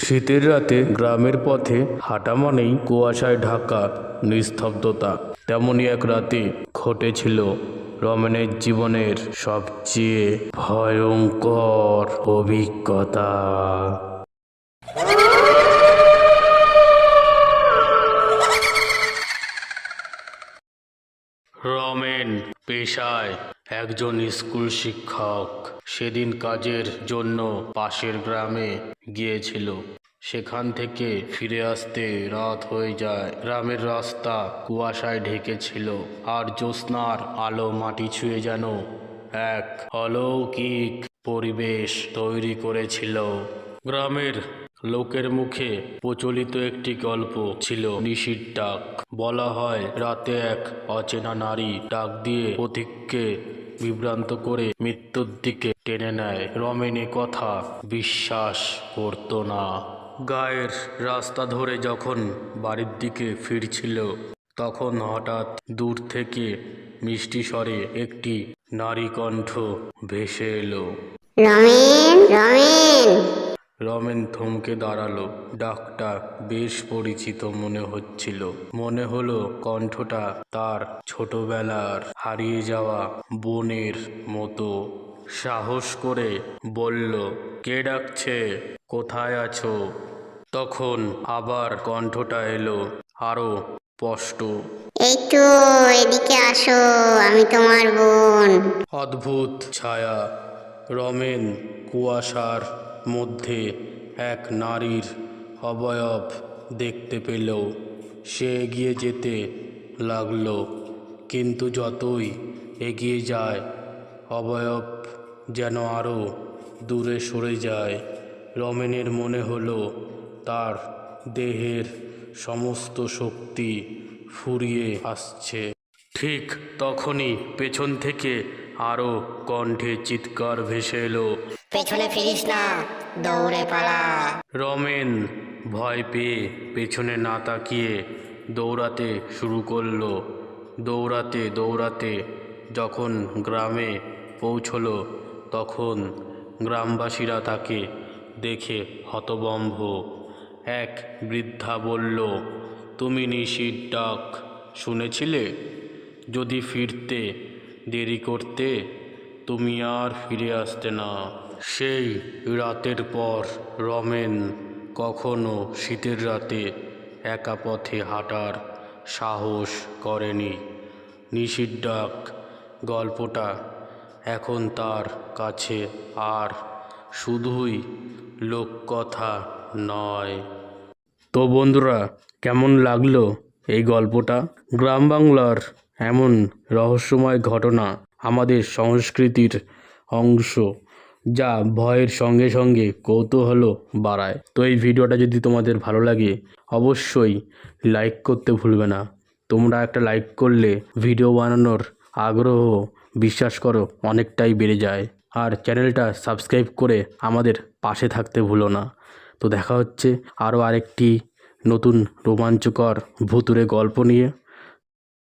শীতের রাতে গ্রামের পথে হাঁটা মানেই কুয়াশায় ঢাকা নিস্তব্ধতা। তেমনই এক রাতে ঘটেছিল রমেনের জীবনের সবচেয়ে ভয়ঙ্কর অভিজ্ঞতা। রমেন পেশায় একজন স্কুল শিক্ষক। সেদিন কাজের জন্য পাশের গ্রামে গিয়েছিল। সেখান থেকে ফিরে আসতে রাত হয়ে যায়। গ্রামের রাস্তা কুয়াশায় ঢেকেছিল, আর জ্যোৎস্নার আলো মাটি ছুঁয়ে যেন এক অলৌকিক পরিবেশ তৈরি করেছিল। গ্রামের লোকের মুখে প্রচলিত একটি গল্প ছিল নিশির ডাক। বলা হয় রাতে এক অচেনা নারী ডাক দিয়ে পথিককে বিভ্রান্ত করে মৃত্যুর দিকে টেনে নেয়। রমেন এ কথা বিশ্বাস করত না। গায়ের রাস্তা ধরে যখন বাড়ির দিকে ফিরছিল, তখন হঠাৎ দূর থেকে মিষ্টি স্বরে একটি নারী কণ্ঠ ভেসে এলো। রমেন, রমেন। রমেন থমকে দাঁড়ালো। ডাকটা বেশ পরিচিত মনে হচ্ছিল। মনে হলো কণ্ঠটা তার ছোটবেলার হারিয়ে যাওয়া বোনের মতো। সাহস করে বলল, কে ডাকছে? কোথায় আছো? তখন আবার কণ্ঠটা এলো আরো স্পষ্ট। এই তো, এদিকে আসো, আমি তোমার বোন। অদ্ভুত ছায়া। রমেন কুয়াশার মধ্যে এক নারীর অবয়ব দেখতে পেল। সে এগিয়ে যেতে লাগলো, কিন্তু যতই এগিয়ে যায় অবয়ব যেন আরও দূরে সরে যায়। রমেনের মনে হলো তার দেহের সমস্ত শক্তি ফুরিয়ে আসছে। ঠিক তখনই পেছন থেকে আরো কণ্ঠে চিৎকার ভেসে এলো, পেছনে ফিরিস না, দৌড়ে পালা। রমেন ভয় পেয়ে পেছনে না তাকিয়ে দৌড়াতে শুরু করলো। দৌড়াতে দৌড়াতে যখন গ্রামে পৌঁছলো, তখন গ্রামবাসীরা তাকে দেখে হতভম্ব। এক বৃদ্ধা বলল, তুমি নিশির ডাক শুনেছিলে? যদি ফিরতে দেরি করতে, তুমি আর ফিরে আসতে না। সেই রাতের পর রমেন কখনো শীতের রাতে একা পথে হাঁটার সাহস করেনি। নিশির ডাক গল্পটা এখন তার কাছে আর শুধুই লোককথা নয়। তো বন্ধুরা, কেমন লাগলো এই গল্পটা? গ্রাম বাংলার এমন রহস্যময় ঘটনা আমাদের সংস্কৃতির অংশ, যা ভয়ের সঙ্গে সঙ্গে কৌতূহলও বাড়ায়। তো এই ভিডিওটা যদি তোমাদের ভালো লাগে, অবশ্যই লাইক করতে ভুলবে না। তোমরা একটা লাইক করলে ভিডিও বানানোর আগ্রহ, বিশ্বাস করো, অনেকটাই বেড়ে যায়। আর চ্যানেলটা সাবস্ক্রাইব করে আমাদের পাশে থাকতে ভুলো না। তো দেখা হচ্ছে আরও আরেকটি নতুন রোমাঞ্চকর ভুতুড়ে গল্প নিয়ে।